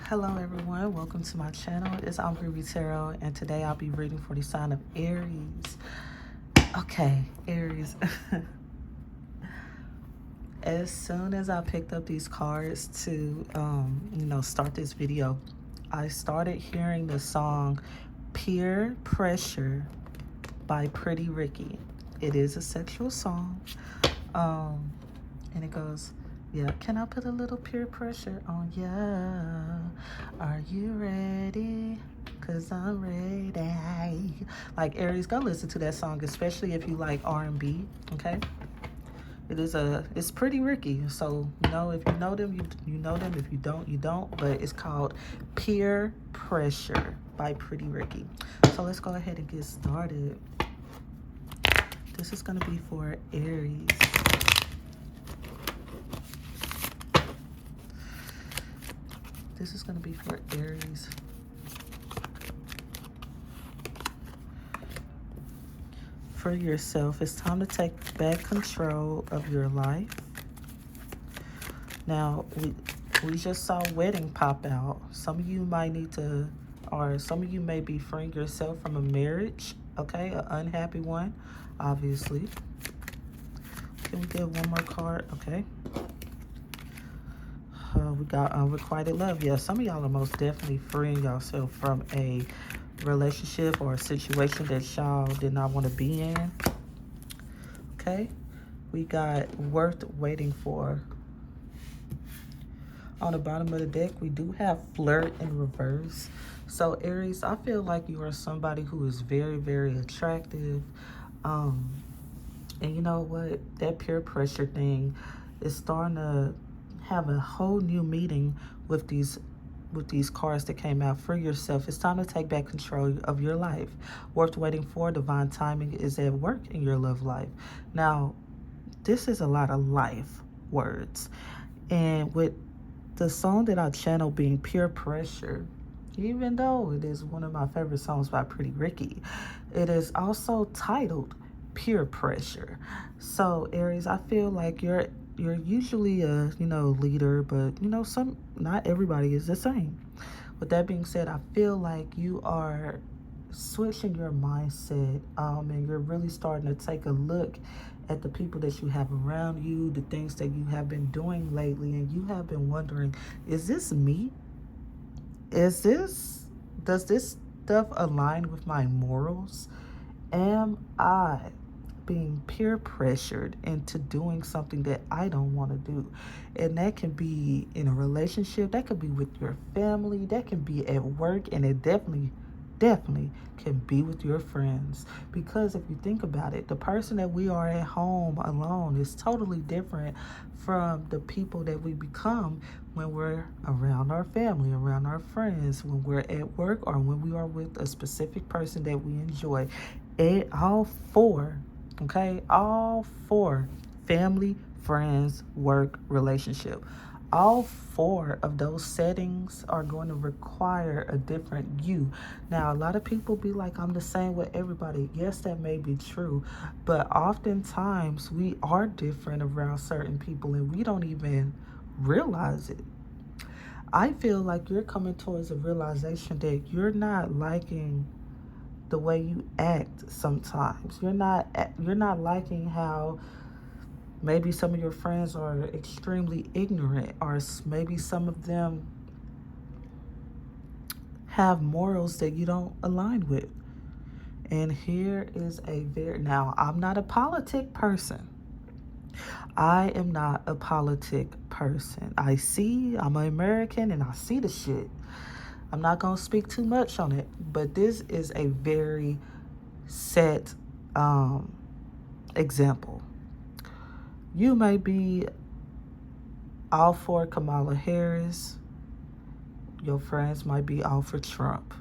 Hello everyone, welcome to my channel. It's Imgroovytarot, and today I'll be reading for the sign of Aries. Okay, Aries. As soon as I picked up these cards to start this video, I started hearing the song Peer Pressure by Pretty Ricky. It is a sexual song. And it goes, yeah, can I put a little peer pressure on ya? Are you ready? Cause I'm ready. Like, Aries, go listen to that song, especially if you like R&B, okay? It's Pretty Ricky. So, if you know them, you know them. If you don't, you don't. But it's called Peer Pressure by Pretty Ricky. So let's go ahead and get started. This is gonna be for Aries. This is going to be for Aries. For yourself, it's time to take back control of your life. Now, we just saw wedding pop out. Some of you might need to, or some of you may be freeing yourself from a marriage, okay? An unhappy one, obviously. Can we get one more card? Okay. We got unrequited love. Yeah, some of y'all are most definitely freeing yourself from a relationship or a situation that y'all did not want to be in. Okay, we got worth waiting for. On the bottom of the deck, we do have flirt in reverse. So Aries, I feel like you are somebody who is very, very attractive. And you know what? That peer pressure thing is starting to have a whole new meaning with these cards that came out. For yourself, it's time to take back control of your life. Worth waiting for. Divine timing is at work in your love life. Now, this is a lot of life words, and with the song that I channel being Peer Pressure, even though it is one of my favorite songs by Pretty Ricky, it is also titled Peer Pressure. So Aries, I feel like you're usually a leader, but not everybody is the same. With that being said, I feel like you are switching your mindset, and you're really starting to take a look at the people that you have around you, the things that you have been doing lately, and you have been wondering, is this me? Does this stuff align with my morals? Am I being peer pressured into doing something that I don't want to do? And that can be in a relationship, that could be with your family, that can be at work, and it definitely can be with your friends. Because if you think about it, the person that we are at home alone is totally different from the people that we become when we're around our family, around our friends, when we're at work, or when we are with a specific person that we enjoy. All four, family, friends, work, relationship, all four of those settings are going to require a different you. Now, a lot of people be like, I'm the same with everybody. Yes, that may be true, but oftentimes we are different around certain people and we don't even realize it. I feel like you're coming towards a realization that you're not liking the way you act sometimes. You're not liking how maybe some of your friends are extremely ignorant, or maybe some of them have morals that you don't align with. And here is now, I'm not a politic person. I am not a politic person. I'm an American and I see the shit. I'm not going to speak too much on it, but this is a very set example. You may be all for Kamala Harris. Your friends might be all for Trump.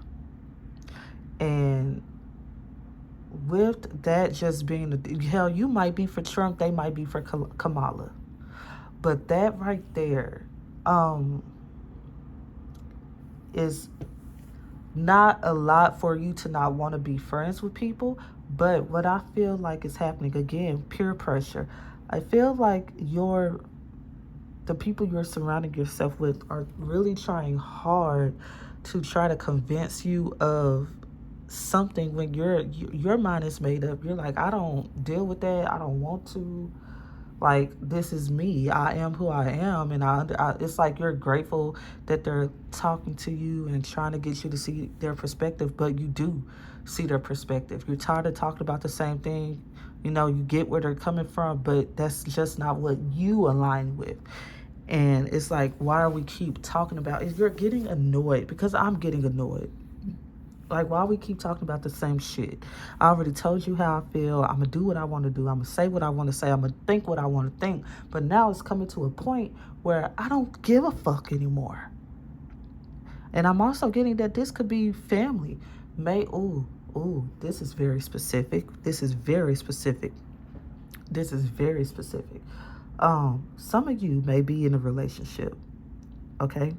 And with that just being hell, you might be for Trump, they might be for Kamala. But that right there is not a lot for you to not want to be friends with people. But what I feel like is happening, again, peer pressure. I feel like you're the people you're surrounding yourself with are really trying hard to try to convince you of something when your mind is made up. You're like, I don't deal with that. I don't want to. Like, this is me. I am who I am. And it's like you're grateful that they're talking to you and trying to get you to see their perspective, but you do see their perspective. You're tired of talking about the same thing. You know, you get where they're coming from, but that's just not what you align with. And it's like, why are we keep talking about it? You're getting annoyed, because I'm getting annoyed. Like, why we keep talking about the same shit? I already told you how I feel. I'm going to do what I want to do. I'm going to say what I want to say. I'm going to think what I want to think. But now it's coming to a point where I don't give a fuck anymore. And I'm also getting that this could be family. This is very specific. This is very specific. This is very specific. Some of you may be in a relationship, okay?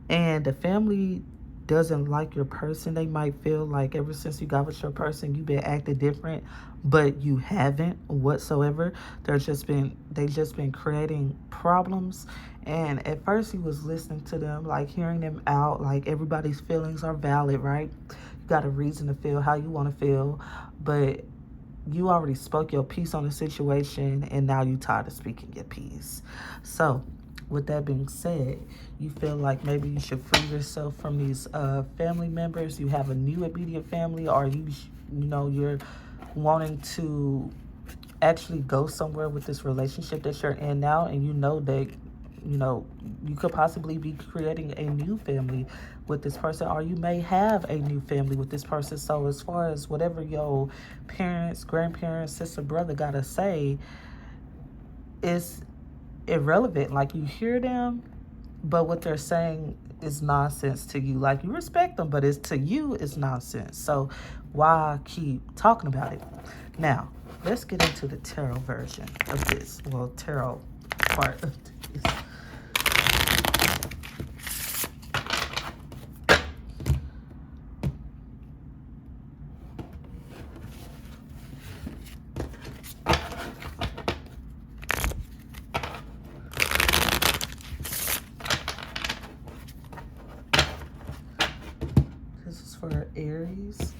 And the family doesn't like your person. They might feel like ever since you got with your person, you've been acting different, but you haven't whatsoever. They just been creating problems. And at first you was listening to them, like hearing them out, like everybody's feelings are valid, right? You got a reason to feel how you want to feel, but you already spoke your piece on the situation, and now you tired of speaking your piece. So with that being said, you feel like maybe you should free yourself from these family members. You have a new immediate family, or you're wanting to actually go somewhere with this relationship that you're in now, and you know that you could possibly be creating a new family with this person, or you may have a new family with this person. So as far as whatever your parents, grandparents, sister, brother gotta say, it's irrelevant. Like, you hear them, but what they're saying is nonsense to you. Like, you respect them, but it's to you, it's nonsense. So why keep talking about it? Now, let's get into the tarot version of this. Well, tarot part of this. This is for Aries.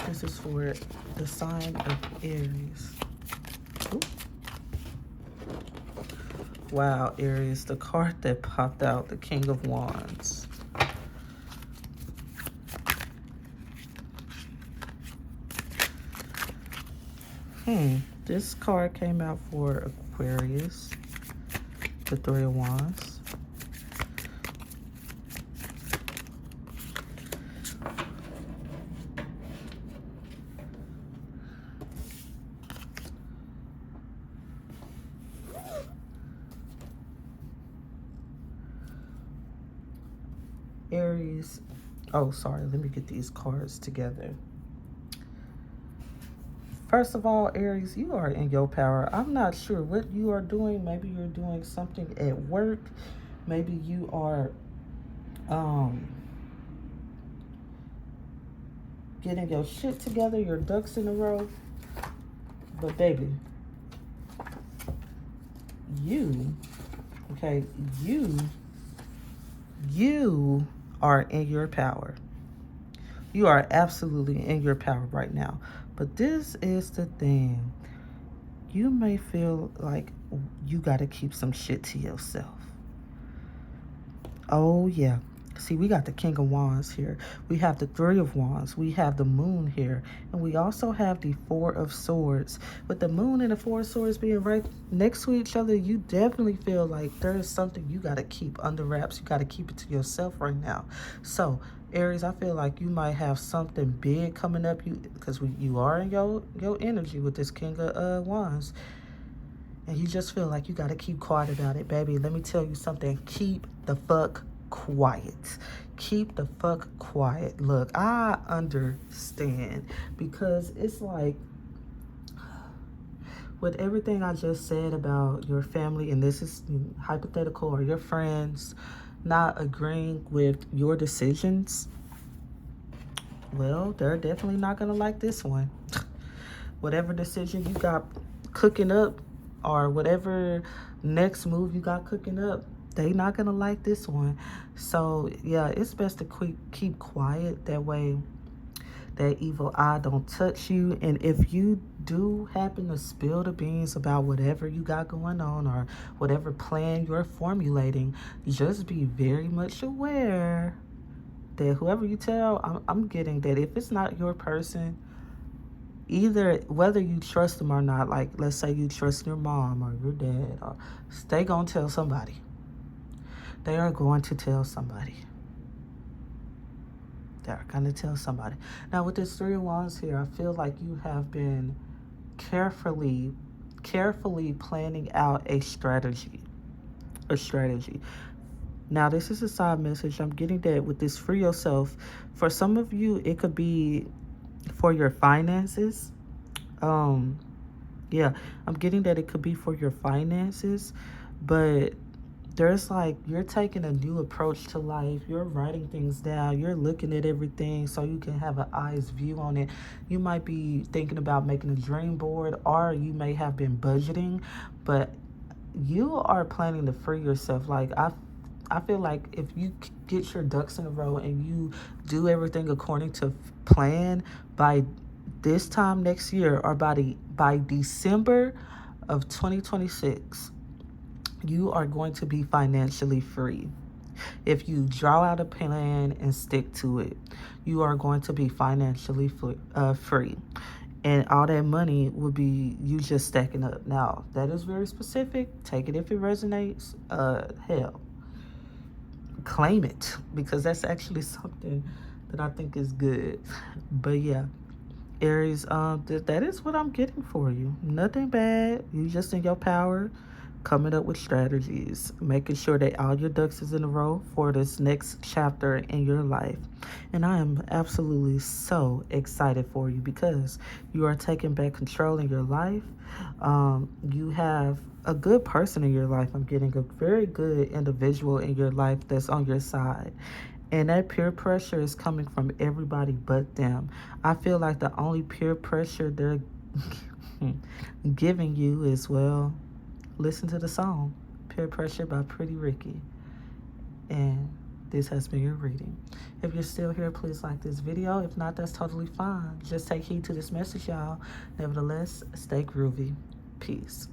This is for the sign of Aries. Ooh. Wow, Aries, the card that popped out, the King of Wands. This card came out for Aquarius, the Three of Wands. Aries, oh, sorry, let me get these cards together. First of all, Aries, you are in your power. I'm not sure what you are doing. Maybe you're doing something at work. Maybe you are getting your shit together, your ducks in a row. But baby, you are in your power. You are absolutely in your power right now. But this is the thing. You may feel like you got to keep some shit to yourself. Oh, yeah. See, we got the King of Wands here. We have the Three of Wands. We have the Moon here. And we also have the Four of Swords. With the Moon and the Four of Swords being right next to each other, you definitely feel like there is something you got to keep under wraps. You got to keep it to yourself right now. So, Aries, I feel like you might have something big coming up, because you are in your energy with this King of Wands. And you just feel like you got to keep quiet about it, baby. Let me tell you something. Keep the fuck quiet. Keep the fuck quiet. Look, I understand, because it's like, with everything I just said about your family, and this is hypothetical, or your friends not agreeing with your decisions, well, they're definitely not gonna like this one. Whatever decision you got cooking up, or whatever next move you got cooking up, they not gonna like this one. So yeah, it's best to keep quiet. That way that evil eye don't touch you. And if you do happen to spill the beans about whatever you got going on or whatever plan you're formulating, just be very much aware that whoever you tell, I'm getting that if it's not your person, either whether you trust them or not, like let's say you trust your mom or your dad, or they gonna tell somebody. They are going to tell somebody. They're going to tell somebody. Now with this 3 of Wands here, I feel like you have been carefully planning out a strategy. Now this is a side message. I'm getting that with this free yourself. For some of you, it could be for your finances. Yeah, I'm getting that it could be for your finances, but there's like you're taking a new approach to life. You're writing things down. You're looking at everything so you can have an eyes view on it. You might be thinking about making a dream board, or you may have been budgeting, but you are planning to free yourself. Like I feel like if you get your ducks in a row and you do everything according to plan, by this time next year, or by December of 2026, you are going to be financially free. If you draw out a plan and stick to it, you are going to be financially free. And all that money will be you just stacking up. Now, that is very specific. Take it if it resonates. Hell, claim it, because that's actually something that I think is good. But yeah, Aries, that is what I'm getting for you. Nothing bad. You just in your power, coming up with strategies, making sure that all your ducks is in a row for this next chapter in your life. And I am absolutely so excited for you because you are taking back control in your life. You have a good person in your life. I'm getting a very good individual in your life that's on your side. And that peer pressure is coming from everybody but them. I feel like the only peer pressure they're giving you is, well, listen to the song, Peer Pressure by Pretty Ricky. And this has been your reading. If you're still here, please like this video. If not, that's totally fine. Just take heed to this message, y'all. Nevertheless, stay groovy. Peace.